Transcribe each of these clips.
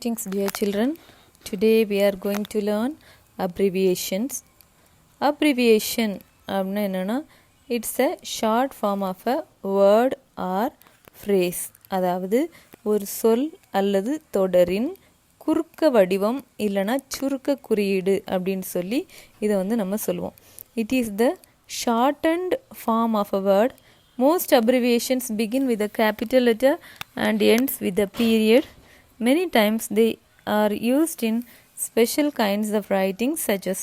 Greetings, dear children. Today we are going to learn abbreviations. Abbreviation அப்படின்னா என்னன்னா it's a short form of a word or phrase. அதாவது ஒரு சொல் அல்லது தொடரின் குறுக்க வடிவம் இல்லைனா சுருக்க குறியீடு அப்படின்னு சொல்லி இதை நம்ம சொல்லுவோம். It is the shortened form of a word. Most abbreviations begin with a capital letter and ends with a period. Many times they are used in special kinds of writing such as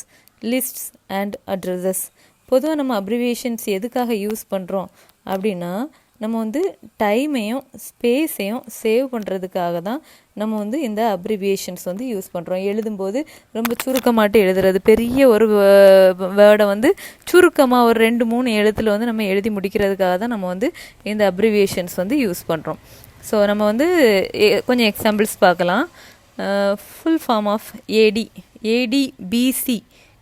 lists and addresses. பொதுவாக நம்ம abbreviations எதுக்காக use பண்ணுறோம் அப்படின்னா நம்ம டைமையும் ஸ்பேஸையும் save பண்ணுறதுக்காக தான் நம்ம இந்த அப்ரிவியேஷன்ஸ் யூஸ் பண்ணுறோம். எழுதும்போது ரொம்ப சுருக்கமாட்டு எழுதுறது, பெரிய ஒரு வேர்டை சுருக்கமாக ஒரு 2-3 எழுத்தில் நம்ம எழுதி முடிக்கிறதுக்காக தான் நம்ம இந்த அப்ரிவியேஷன்ஸ் யூஸ் பண்ணுறோம். ஸோ நம்ம கொஞ்சம் எக்ஸாம்பிள்ஸ் பார்க்கலாம். ஃபுல் ஃபார்ம் ஆஃப் ஏடிபிசி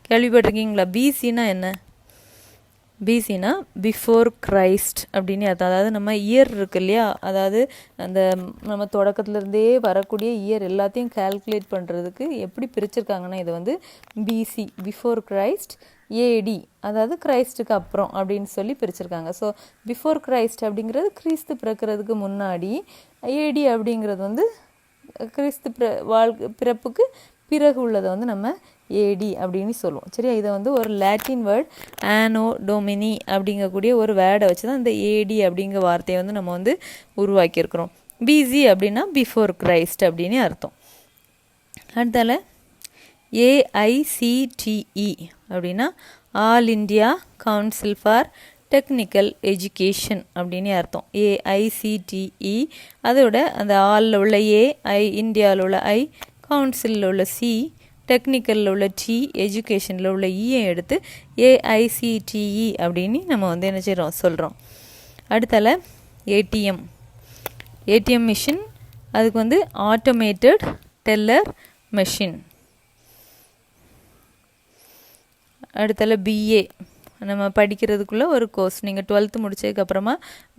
கேள்விப்பட்டிருக்கீங்களா? பிசின்னா என்ன? பிசினா பிஃபோர் கிரைஸ்ட் அப்படின்னு அர்த்தம். அதாவது நம்ம இயர் இருக்கு இல்லையா, அதாவது அந்த நம்ம தொடக்கத்துலேருந்தே வரக்கூடிய இயர் எல்லாத்தையும் கால்குலேட் பண்ணுறதுக்கு எப்படி பிரிச்சிருக்காங்கன்னா இது பிசி பிஃபோர் கிரைஸ்ட், ஏடி அதாவது கிரைஸ்டுக்கு அப்புறம் அப்படின்னு சொல்லி பிரிச்சிருக்காங்க. ஸோ பிஃபோர் கிரைஸ்ட் அப்படிங்கிறது கிறிஸ்து பிறக்கிறதுக்கு முன்னாடி, ஏடி அப்படிங்கிறது கிறிஸ்து பிறப்புக்கு பிறகு உள்ளதை நம்ம ஏடி அப்படின்னு சொல்லுவோம். சரியா? இதை ஒரு லாட்டின் வேர்ட் ஆனோ டொமினி அப்படிங்கக்கூடிய ஒரு வேர்டை வச்சு தான் இந்த ஏடி அப்படிங்கிற வார்த்தையை நம்ம உருவாக்கியிருக்கிறோம். பிசி அப்படின்னா பிஃபோர் கிரைஸ்ட் அப்படின்னு அர்த்தம். அடுத்தால ஏஐசிடிஇ அப்படின்னா all India council for technical education அப்படின்னு அர்த்தம். ஏஐசிடிஇ அதோட அந்த ஆலில் உள்ள ஏ, ஐ இந்தியாவில் உள்ள ஐ, கவுன்சிலில் உள்ள சி, டெக்னிக்கலில் உள்ள டி, எஜுகேஷனில் உள்ள இயை எடுத்து ஏஐசிடிஇ அப்படின்னு நம்ம என்ன செய்கிறோம் அடுத்தால ஏடிஎம் மிஷின், அதுக்கு ஆட்டோமேட்டட் டெல்லர் மெஷின். அடுத்தால பிஏ நம்ம படிக்கிறதுக்குள்ள ஒரு கோர்ஸ். நீங்கள் 12th முடிச்சதுக்கப்புறமா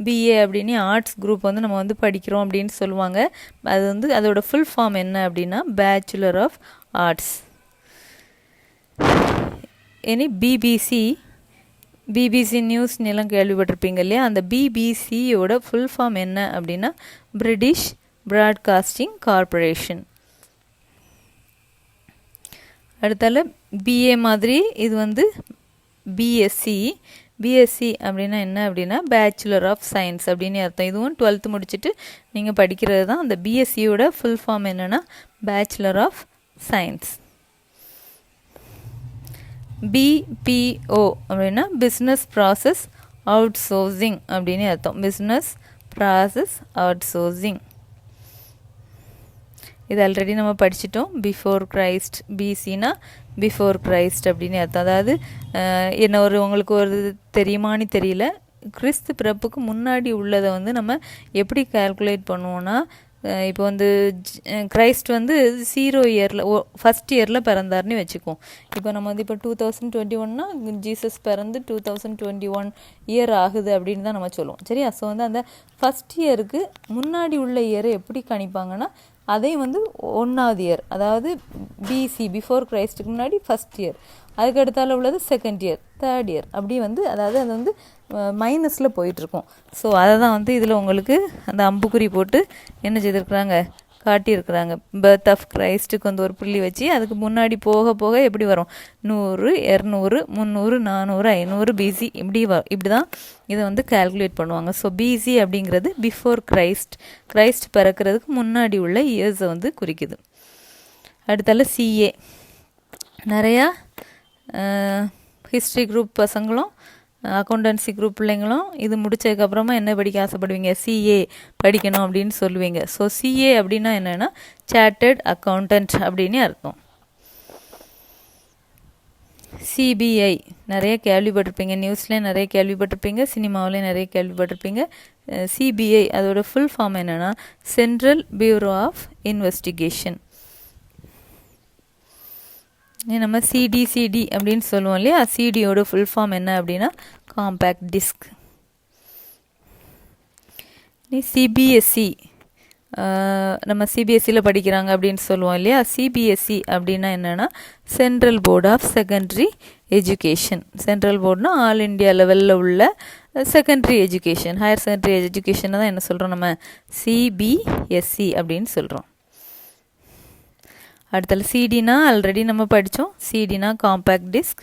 பிஏ அப்படின்னு ஆர்ட்ஸ் குரூப் நம்ம படிக்கிறோம் அப்படின்னு சொல்லுவாங்க. அது அதோட ஃபுல் ஃபார்ம் என்ன அப்படின்னா பேச்சுலர் ஆஃப் ஆர்ட்ஸ். இனி பிபிசி நியூஸ் எல்லாம் கேள்விப்பட்டிருப்பீங்க இல்லையா, அந்த பிபிசியோட ஃபுல் ஃபார்ம் என்ன அப்படின்னா பிரிட்டிஷ் பிராட்காஸ்டிங் கார்பரேஷன். அடுத்தால பிஏ மாதிரி இது பிஎஸ்சி அப்படின்னா என்ன அப்படின்னா பேச்சுலர் ஆஃப் சயின்ஸ் அப்படின்னு அர்த்தம். இதுவும் 12th முடிச்சுட்டு நீங்கள் படிக்கிறது தான். அந்த பிஎஸ்சியோட ஃபுல் ஃபார்ம் என்னென்னா பேச்சுலர் ஆஃப் சயின்ஸ். பிபிஓ அப்படின்னா பிஸ்னஸ் ப்ராசஸ் அவுட் சோர்சிங் அப்படின்னு அர்த்தம். பிஸ்னஸ் ப்ராசஸ் அவுட் சோர்சிங் இது ஆல்ரெடி நம்ம படிச்சிட்டோம். பிஃபோர் கிரைஸ்ட், பிசினா பிஃபோர் கிரைஸ்ட் அப்படின்னு அர்த்தம். அதாவது என்ன உங்களுக்கு ஒரு தெரியுமான்னு தெரியல, கிறிஸ்து பிறப்புக்கு முன்னாடி உள்ளதை நம்ம எப்படி கால்குலேட் பண்ணுவோன்னா, இப்போ கிரைஸ்ட் 0 இயரில் ஃபஸ்ட் இயரில் பிறந்தார்னு வச்சுக்குவோம். இப்போ நம்ம இப்போ 2021னா ஜீசஸ் பிறந்து 2021 இயர் ஆகுது அப்படின்னு தான் நம்ம சொல்லுவோம். சரியா? ஸோ அந்த ஃபஸ்ட் இயருக்கு முன்னாடி உள்ள இயரை எப்படி கணிப்பாங்கன்னா அதையும் 1வது இயர், அதாவது பிசி பிஃபோர் கிரைஸ்டுக்கு முன்னாடி ஃபஸ்ட் இயர், அதுக்கு அடுத்தால உள்ளது செகண்ட் இயர், தேர்ட் இயர், அப்படி அதாவது அது மைனஸில் போயிட்டுருக்கும். ஸோ அதை தான் இதில் உங்களுக்கு அந்த அம்புக்குறி போட்டு என்ன செய்திருக்கிறாங்க, காட்டியிருக்கிறாங்க. பர்த் ஆஃப் கிரைஸ்ட்டுக்கு ஒரு புள்ளி வச்சு அதுக்கு முன்னாடி போக போக எப்படி வரும், 100, 200, 300, 400, 500 பிசி இப்படி தான் இதை கால்குலேட் பண்ணுவாங்க. ஸோ பிசி அப்படிங்கிறது பிஃபோர் கிரைஸ்ட் பிறக்கிறதுக்கு முன்னாடி உள்ள இயர்ஸை குறிக்குது. அடுத்தால சிஏ நிறையா ஹிஸ்ட்ரி குரூப் பசங்களும் அக்கௌண்டன்சி குரூப் பிள்ளைங்களும் இது முடித்ததுக்கப்புறமா என்ன படிக்க ஆசைப்படுவீங்க, சிஏ படிக்கணும் அப்படின்னு சொல்லுவீங்க. ஸோ சிஏ அப்படின்னா என்னென்னா சார்ட்டர்ட் அக்கௌண்டன்ட் அப்படின்னு அர்த்தம். சிபிஐ நிறைய கேள்விப்பட்டிருப்பீங்க, நியூஸ்லேயும் நிறைய கேள்விப்பட்டிருப்பீங்க, சினிமாவிலையும் நிறைய கேள்விப்பட்டிருப்பீங்க. சிபிஐ அதோட ஃபுல் ஃபார்ம் என்னென்னா சென்ட்ரல் பியூரோ ஆஃப் இன்வெஸ்டிகேஷன். நம்ம சிடி அப்படின்னு சொல்லுவோம் இல்லையா, சிடியோட ஃபுல் ஃபார்ம் என்ன அப்படின்னா காம்பேக்ட் டிஸ்க். சிபிஎஸ்சி நம்ம சிபிஎஸ்சியில் படிக்கிறாங்க அப்படின்னு சொல்லுவோம் இல்லையா. சிபிஎஸ்சி அப்படின்னா என்னென்னா central board of secondary education. Central போர்டுனா ஆல் இண்டியா லெவலில் உள்ள செகண்டரி எஜுகேஷன், ஹையர் செகண்டரி எஜுகேஷனை தான் என்ன சொல்கிறோம் நம்ம சிபிஎஸ்சி அப்படின்னு சொல்கிறோம். அடுத்தது சிடினா ஆல்ரெடி நம்ம படித்தோம். சிடினா காம்பேக்ட் டிஸ்க்.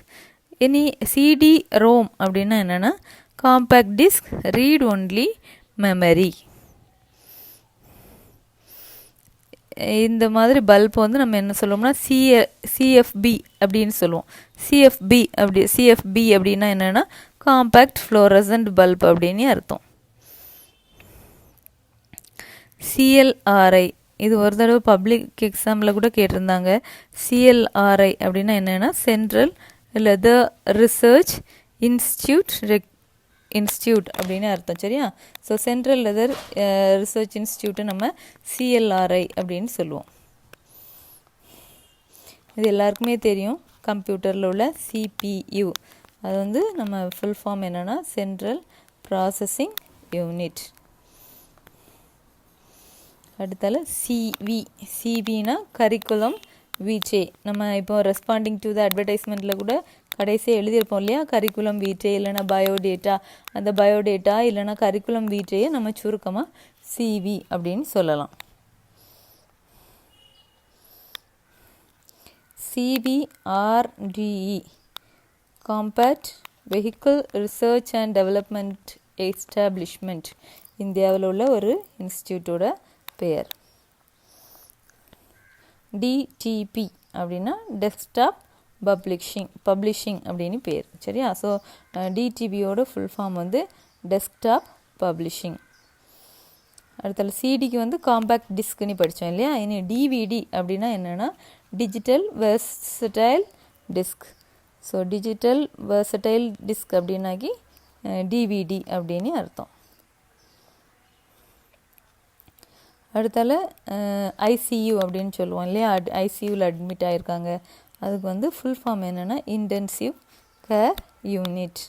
இனி சிடி ரோம் அப்படின்னா என்னென்னா compact disk read only memory. இந்த மாதிரி பல்ப் வந்து நம்ம என்ன சொல்லுவோம்னா சிஎஃப்பி அப்படின்னு சொல்லுவோம். சிஎஃப்பி அப்படின்னா என்னென்னா காம்பேக்ட் ஃப்ளோரசன்ட் பல்ப் அப்படின்னு அர்த்தம். சிஎல்ஆர்ஐ இது ஒரு தடவை பப்ளிக் எக்ஸாமில் கூட கேட்டிருந்தாங்க. சிஎல்ஆர்ஐ அப்படின்னா என்னென்னா சென்ட்ரல் லெதர் ரிசர்ச் இன்ஸ்டியூட் அப்படின்னு அர்த்தம். சரியா? ஸோ சென்ட்ரல் லெதர் ரிசர்ச் இன்ஸ்டியூட்டை நம்ம சிஎல்ஆர்ஐ அப்படின்னு சொல்லுவோம். இது எல்லாருக்குமே தெரியும். கம்ப்யூட்டரில் உள்ள சிபியு அது வந்து நம்ம ஃபுல் ஃபார்ம் என்னென்னா சென்ட்ரல் ப்ராசஸிங் யூனிட். அடுத்தால சிவினா கரிக்குலம் வீச்சே. நம்ம இப்போ ரெஸ்பாண்டிங் டு த அட்வர்டைஸ்மெண்ட்டில் கூட கடைசியாக எழுதியிருப்போம் இல்லையா, கரிக்குலம் வீட்டே இல்லைனா பயோடேட்டா. அந்த பயோடேட்டா இல்லைனா கரிக்குலம் வீட்டையே நம்ம சுருக்கமாக சிவி அப்படின்னு சொல்லலாம். CVRDE compact vehicle research and development establishment. இந்தியாவில் உள்ள ஒரு இன்ஸ்டியூட்டோட பெயர். டிடிபி அப்படின்னா டெஸ்க்டாப் பப்ளிஷிங் அப்படின்னு பேர். சரியா? ஸோ டிடிபியோட ஃபுல் ஃபார்ம் வந்து டெஸ்க்டாப் பப்ளிஷிங். அடுத்தது சிடிக்கு வந்து காம்பேக்ட் டிஸ்க்னு படித்தோம் இல்லையா. இனி டிவிடி அப்படின்னா என்னென்னா digital versatile disc. So digital versatile disc அப்படின்னாக்கி டிவிடி அப்படின்னு அர்த்தம். அடுத்தால ஐசியூ அப்படின்னு சொல்லுவோம் இல்லையா. ஐசியூவில் அட்மிட் ஆகிருக்காங்க. அதுக்கு வந்து ஃபுல் ஃபார்ம் என்னென்னா இன்டென்சிவ் கேர் யூனிட்.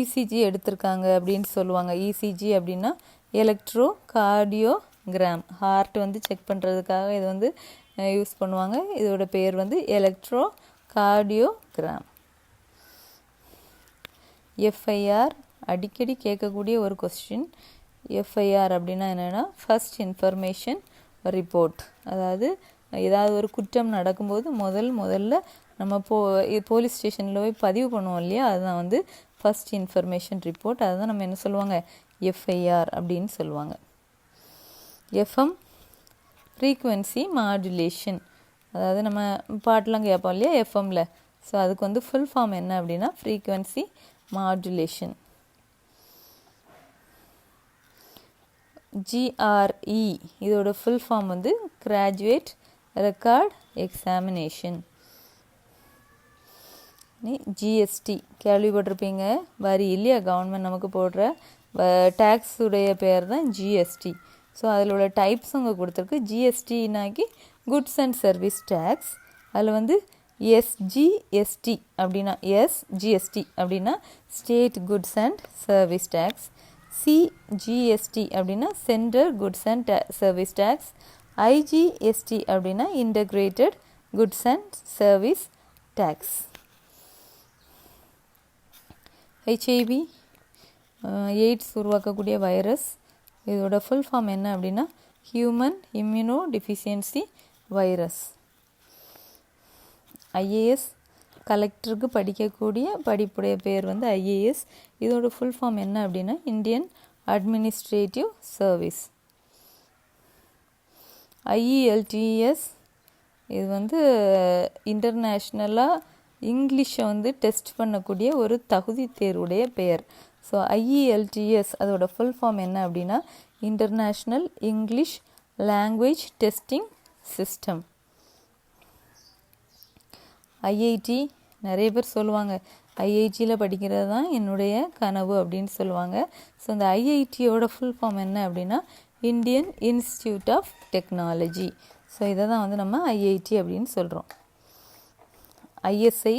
இசிஜி எடுத்திருக்காங்க அப்படின்னு சொல்லுவாங்க. இசிஜி அப்படின்னா எலக்ட்ரோ கார்டியோகிராம். ஹார்ட் வந்து செக் பண்ணுறதுக்காக இது வந்து யூஸ் பண்ணுவாங்க. இதோட பேர் வந்து எலக்ட்ரோ கார்டியோகிராம். எஃப்ஐஆர் அடிக்கடி கேட்கக்கூடிய ஒரு கொஸ்டின். எஃப்ஐஆர் அப்படின்னா என்னென்னா ஃபர்ஸ்ட் இன்ஃபர்மேஷன் ரிப்போர்ட். அதாவது ஏதாவது ஒரு குற்றம் நடக்கும்போது முதல்ல நம்ம போலீஸ் ஸ்டேஷனில் போய் பதிவு பண்ணுவோம் இல்லையா, அதுதான் வந்து ஃபர்ஸ்ட் இன்ஃபர்மேஷன் ரிப்போர்ட். அதுதான் நம்ம என்ன சொல்லுவாங்க எஃப்ஐஆர் அப்படின்னு சொல்லுவாங்க. FM frequency modulation. அதாவது நம்ம பாட்டெலாம் கேட்போம் இல்லையா எஃப்எம்மில். ஸோ அதுக்கு வந்து ஃபுல் ஃபார்ம் என்ன அப்படின்னா ஃப்ரீக்குவென்சி மாடுலேஷன். GRE இதோட ஃபுல் ஃபார்ம் வந்து கிராஜுவேட் ரெக்கார்ட் எக்ஸாமினேஷன். ஜிஎஸ்டி கேள்விப்பட்டிருப்பீங்க, வரி இல்லையா, கவர்மெண்ட் நமக்கு போடுற டேக்ஸ் உடைய பேர் தான் ஜிஎஸ்டி. ஸோ அதில் உள்ள டைப்ஸ் அங்கே கொடுத்துருக்கு. ஜிஎஸ்டினாக்கி குட்ஸ் அண்ட் சர்வீஸ் டேக்ஸ். அதில் வந்து எஸ்ஜிஎஸ்டி அப்படின்னா எஸ்ஜிஎஸ்டி அப்படின்னா state goods and service tax. CGST அப்படின்னா central goods and service tax. IGST அப்படின்னா integrated goods and service tax. HIV AIDS உருவாக்கக்கூடிய வைரஸ், இதோட ஃபுல் ஃபார்ம் என்ன அப்படின்னா human immunodeficiency virus. IAS கலெக்டருக்கு படிக்கக்கூடிய படிப்புடைய பேர் வந்து ஐஏஎஸ். இதோட ஃபுல் ஃபார்ம் என்ன அப்படின்னா இந்தியன் அட்மினிஸ்ட்ரேட்டிவ் சர்வீஸ். ஐஇஎல்டிஎஸ் இது வந்து இன்டர்நேஷ்னலாக இங்கிலீஷை வந்து டெஸ்ட் பண்ணக்கூடிய ஒரு தகுதி தேர்வுடைய பெயர். ஸோ ஐஇஎல்டிஎஸ் அதோட ஃபுல் ஃபார்ம் என்ன அப்படின்னா international English language testing system. IIT நிறைய பேர் சொல்லுவாங்க ஐஐடியில் படிக்கிறது தான் என்னுடைய கனவு அப்படின்னு சொல்லுவாங்க. ஸோ இந்த ஐஐடியோட ஃபுல் ஃபார்ம் என்ன அப்படின்னா Indian Institute of Technology. So இதை தான் வந்து நம்ம ஐஐடி அப்படின்னு சொல்கிறோம். ஐஎஸ்ஐ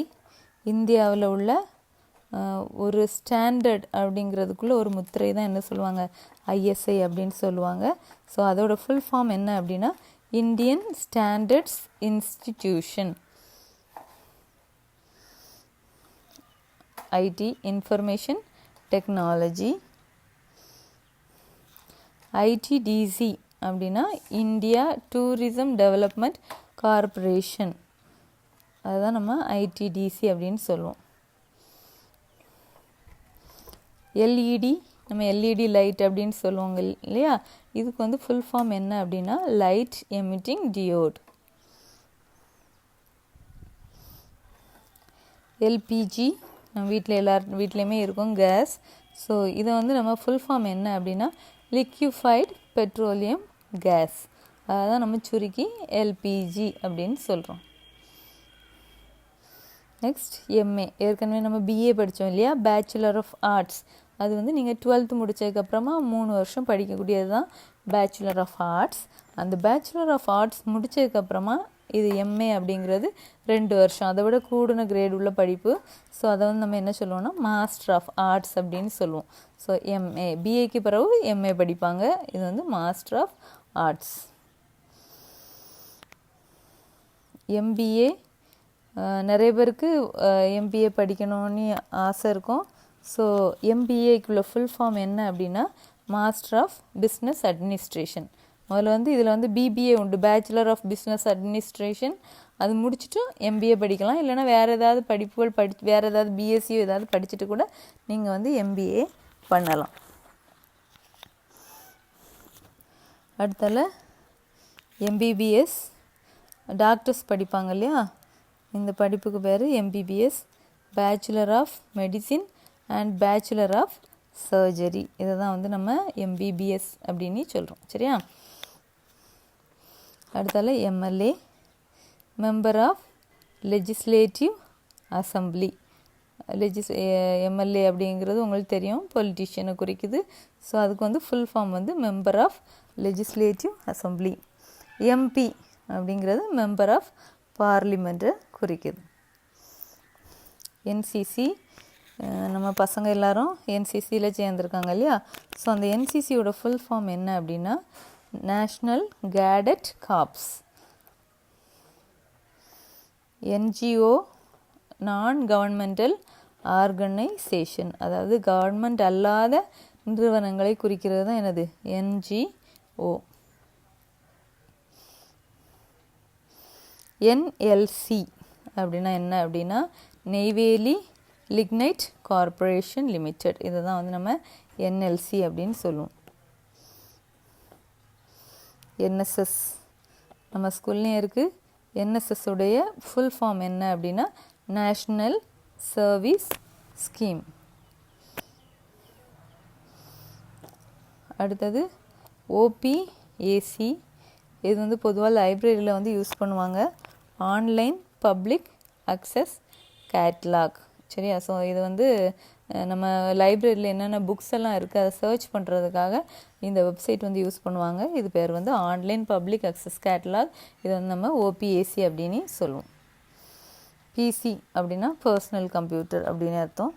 இந்தியாவில் உள்ள ஒரு ஸ்டாண்டர்ட் அப்படிங்கிறதுக்குள்ளே ஒரு முத்திரை தான் என்ன சொல்லுவாங்க, ஐஎஸ்ஐ அப்படின்னு சொல்லுவாங்க. ஸோ அதோட ஃபுல் ஃபார்ம் என்ன அப்படின்னா Indian standards institution. IT, information technology. ITDC அப்படின்னா இந்தியா டூரிசம் டெவலப்மெண்ட் கார்ப்பரேஷன், அதுதான் நம்ம ஐடிடிசி அப்படின்னு சொல்லுவோம். எல்இடி, நம்ம எல்இடி லைட் அப்படின்னு சொல்லுவாங்க இல்லையா, இதுக்கு வந்து ஃபுல் ஃபார்ம் என்ன அப்படின்னா லைட் எமிட்டிங் டியோட். எல்பிஜி நம்ம எல்லார் வீட்லேயுமே இருக்கும் கேஸ். ஸோ இதை வந்து நம்ம ஃபுல் ஃபார்ம் என்ன அப்படின்னா லிக்யூஃபைடு பெட்ரோலியம் கேஸ், அதான் நம்ம சுருக்கி எல்பிஜி அப்படின்னு சொல்கிறோம். நெக்ஸ்ட் எம்ஏ, ஏற்கனவே நம்ம பிஏ படித்தோம் இல்லையா, பேச்சுலர் ஆஃப் ஆர்ட்ஸ். அது வந்து நீங்கள் 12th முடித்ததுக்கப்புறமா 3 வருஷம் படிக்கக்கூடியது தான் பேச்சுலர் ஆஃப் ஆர்ட்ஸ். அந்த பேச்சுலர் ஆஃப் ஆர்ட்ஸ் முடித்ததுக்கப்புறமா இது எம்ஏ அப்படிங்கிறது 2 வருஷம், அதை விட கூடுன கிரேட் உள்ள படிப்பு. ஸோ அதை வந்து நம்ம என்ன சொல்லுவோம்னா மாஸ்டர் ஆஃப் ஆர்ட்ஸ் அப்படின்னு சொல்லுவோம். ஸோ எம்ஏ, பிஏக்கு பிறகு எம்ஏ படிப்பாங்க, இது வந்து மாஸ்டர் ஆஃப் ஆர்ட்ஸ். எம்பிஏ, நிறைய பேருக்கு எம்பிஏ படிக்கணும்னு ஆசை இருக்கும். ஸோ எம்பிஏக்குள்ள ஃபுல் ஃபார்ம் என்ன அப்படின்னா மாஸ்டர் ஆஃப் பிஸ்னஸ் அட்மினிஸ்ட்ரேஷன். முதல்ல வந்து இதில் வந்து பிபிஏ உண்டு, பேச்சுலர் ஆஃப் பிஸ்னஸ் அட்மினிஸ்ட்ரேஷன். அது முடிச்சுட்டு எம்பிஏ படிக்கலாம், இல்லைனா வேறு ஏதாவது படிப்புகள் வேறு ஏதாவது பிஎஸ்சியோ ஏதாவது படிச்சுட்டு கூட நீங்கள் வந்து எம்பிஏ பண்ணலாம். அடுத்தால எம்பிபிஎஸ், டாக்டர்ஸ் படிப்பாங்க இல்லையா, இந்த படிப்புக்கு பேர் MBBS, bachelor of medicine and bachelor of surgery. இதை தான் வந்து நம்ம எம்பிபிஎஸ் அப்படின்னு சொல்கிறோம். சரியா? அடுத்தால MLA, member of legislative assembly. MLA அப்படிங்கிறது உங்களுக்கு தெரியும், பொலிட்டிஷியனை குறிக்குது. ஸோ அதுக்கு வந்து ஃபுல் ஃபார்ம் வந்து member of legislative assembly. MP அப்படிங்கிறது மெம்பர் ஆஃப் பார்லிமெண்ட்டை குறிக்குது. என்சிசி, நம்ம பசங்க எல்லாரும் என்சிசியில் சேர்ந்துருக்காங்க இல்லையா. ஸோ அந்த என்சிசியோட ஃபுல் ஃபார்ம் என்ன அப்படின்னா நேஷ்னல் கேடட் காப்ஸ். என்ஜிஓ, நான் கவர்மெண்டல் ஆர்கனைசேஷன், அதாவது கவர்மெண்ட் அல்லாத நிறுவனங்களை குறிக்கிறது தான் என்னது என்ஜிஓ. என்எல்சி அப்படின்னா என்ன அப்படின்னா நெய்வேலி லிக்னைட் கார்ப்பரேஷன் லிமிடெட். இதை தான் வந்து நம்ம என்எல்சி அப்படின்னு சொல்லுவோம். என்எஸ்எஸ் நம்ம ஸ்கூல்லையும் இருக்குது. என்எஸ்எஸ் உடைய ஃபுல் ஃபார்ம் என்ன அப்படின்னா நேஷ்னல் சர்வீஸ் ஸ்கீம். அடுத்தது ஓபிஏசி, இது வந்து பொதுவாக லைப்ரரியில் வந்து யூஸ் பண்ணுவாங்க, ஆன்லைன் பப்ளிக் அக்சஸ் கேட்லாக். சரியா? ஸோ இது வந்து நம்ம லைப்ரரியில் என்னென்ன புக்ஸ் எல்லாம் இருக்குது அதை சர்ச் பண்ணுறதுக்காக இந்த வெப்சைட் வந்து யூஸ் பண்ணுவாங்க. இது பேர் வந்து ஆன்லைன் பப்ளிக் அக்சஸ் கேட்லாக். இது வந்து நம்ம ஓபிஏசி அப்படின்னு சொல்லுவோம். பிசி அப்படின்னா பர்சனல் கம்ப்யூட்டர் அப்படின்னு அர்த்தம்.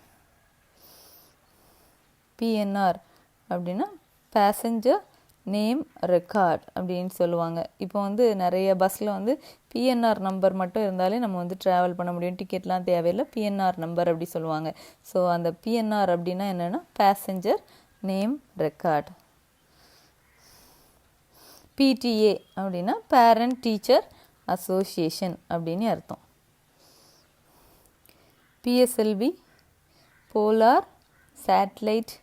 பிஎன்ஆர் அப்படின்னா பேசஞ்சர் நேம் ரெக்கார்ட் அப்படின்னு சொல்லுவாங்க. இப்போ வந்து நிறைய பஸ்ஸில் வந்து பிஎன்ஆர் நம்பர் மட்டும் இருந்தாலே நம்ம வந்து ட்ராவல் பண்ண முடியும், டிக்கெட்லாம் தேவையில்லை, பிஎன்ஆர் நம்பர் அப்படி சொல்லுவாங்க. ஸோ அந்த பிஎன்ஆர் அப்படின்னா என்னென்னா பேசஞ்சர் நேம் ரெக்கார்ட். பிடிஏ அப்படின்னா பேரண்ட் டீச்சர் அசோசியேஷன் அப்படின்னு அர்த்தம். PSLV polar satellite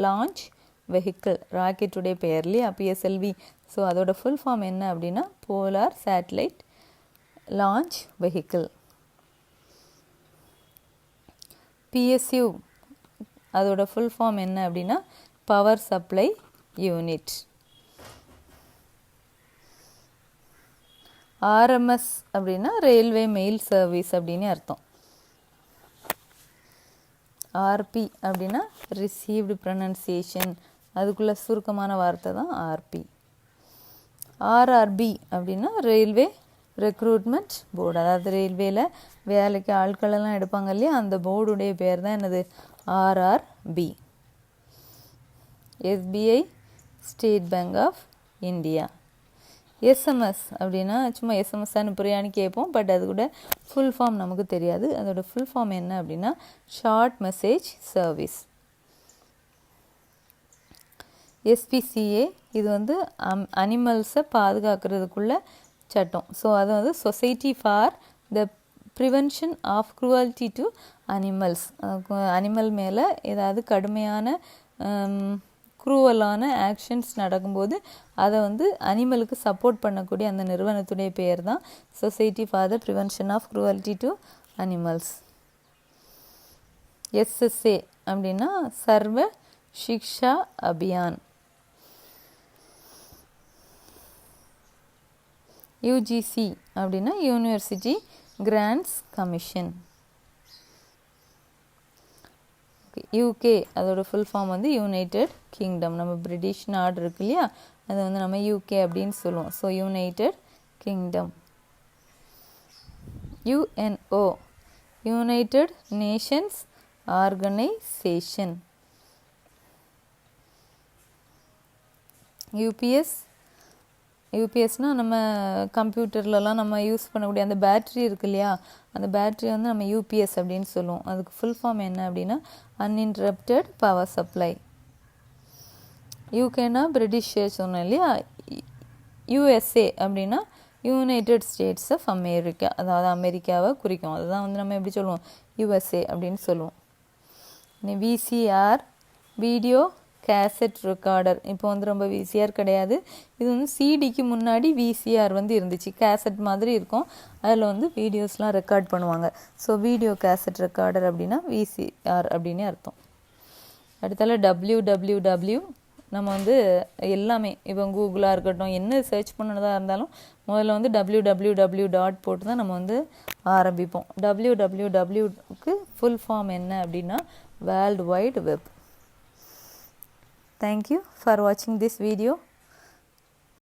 launch vehicle, ராக்கெட்டுடைய பெயர் இல்லையா பிஎஸ்எல்வி. ஸோ அதோட ஃபுல் ஃபார்ம் என்ன அப்படின்னா polar satellite launch vehicle. PSU அதோட ஃபுல் ஃபார்ம் என்ன அப்படின்னா பவர் சப்ளை யூனிட். ஆர்எம்எஸ் அப்படின்னா ரயில்வே மெயில் சர்வீஸ் அப்படின்னு அர்த்தம். ஆர்பி அப்படின்னா ரிசீவ்டு ப்ரொனன்சியேஷன், அதுக்குள்ள சுருக்கமான வார்த்தை தான் ஆர்பி. ஆர்ஆர்பி அப்படின்னா ரயில்வே ரெக்ரூட்மெண்ட் போர்டு. அதாவது ரயில்வேல வேலைக்கு ஆட்களெல்லாம் எடுப்பாங்க இல்லையா, அந்த போர்டுடைய பேர் தான் என்னது, RRB. SBI, state bank of India. SMS அப்படின்னா சும்மா எஸ்எம்எஸ் அனுப்புறியான்னு கேட்போம், பட் அது கூட ஃபுல் ஃபார்ம் நமக்கு தெரியாது. அதோட ஃபுல் ஃபார்ம் என்ன அப்படின்னா ஷார்ட் மெசேஜ் சர்வீஸ். எஸ்பிசிஏ இது வந்து அனிமல்ஸை பாதுகாக்கிறதுக்குள்ள சட்டம். ஸோ அது வந்து society for the prevention of cruelty to animals. Animal மேலே ஏதாவது கடுமையான க்ரூவலான ஆக்ஷன்ஸ் நடக்கும்போது அதை வந்து அனிமலுக்கு சப்போர்ட் பண்ணக்கூடிய அந்த நிறுவனத்துடைய பேர் தான் society for the prevention of cruelty to animals. SSA அப்படின்னா சர்வ சிக்ஷா அபியான். யூஜிசி அப்படின்னா யூனிவர்சிட்டி கிராண்ட்ஸ் கமிஷன். யூகே அதோட ஃபுல் ஃபார்ம் வந்து யுனைடெட் கிங்டம். நம்ம பிரிட்டிஷ் நாடு இருக்கு இல்லையா, அது வந்து நம்ம யூகே அப்படின்னு சொல்லுவோம். So United Kingdom. UNO United Nations organisation. யூபிஎஸ்னால் நம்ம கம்ப்யூட்டர்லலாம் நம்ம யூஸ் பண்ணக்கூடிய அந்த பேட்ரி இருக்கு இல்லையா, அந்த பேட்ரி வந்து நம்ம யூபிஎஸ் அப்படின்னு சொல்லுவோம். அதுக்கு ஃபுல் ஃபார்ம் என்ன அப்படின்னா அன்இன்டரப்டட் பவர் சப்ளை. யூகேனா பிரிட்டிஷ் சொன்னோம் இல்லையா, யூஎஸ்ஏ அப்படின்னா யுனைடெட் ஸ்டேட்ஸ் ஆஃப் அமெரிக்கா, அதாவது அமெரிக்காவை குறிக்கும். அதுதான் வந்து நம்ம எப்படி சொல்லுவோம், யுஎஸ்ஏ அப்படின்னு சொல்லுவோம். VCR video cassette recorder. இப்போ வந்து ரொம்ப விசிஆர் கிடையாது, இது வந்து சிடிக்கு முன்னாடி விசிஆர் வந்து இருந்துச்சு, கேசட் மாதிரி இருக்கும், அதில் வந்து வீடியோஸ்லாம் ரெக்கார்ட் பண்ணுவாங்க. ஸோ வீடியோ கேசட் ரெக்கார்டர் அப்படின்னா விசிஆர் அப்படின்னு அர்த்தம். அடுத்தால www. நம்ம வந்து எல்லாமே இப்போ கூகுளாக இருக்கட்டும், என்ன சர்ச் பண்ணதாக இருந்தாலும் முதல்ல வந்து www. போட்டு தான் நம்ம வந்து ஆரம்பிப்போம். www.க்கு ஃபுல் ஃபார்ம் என்ன அப்படின்னா world wide web. Thank you for watching this video.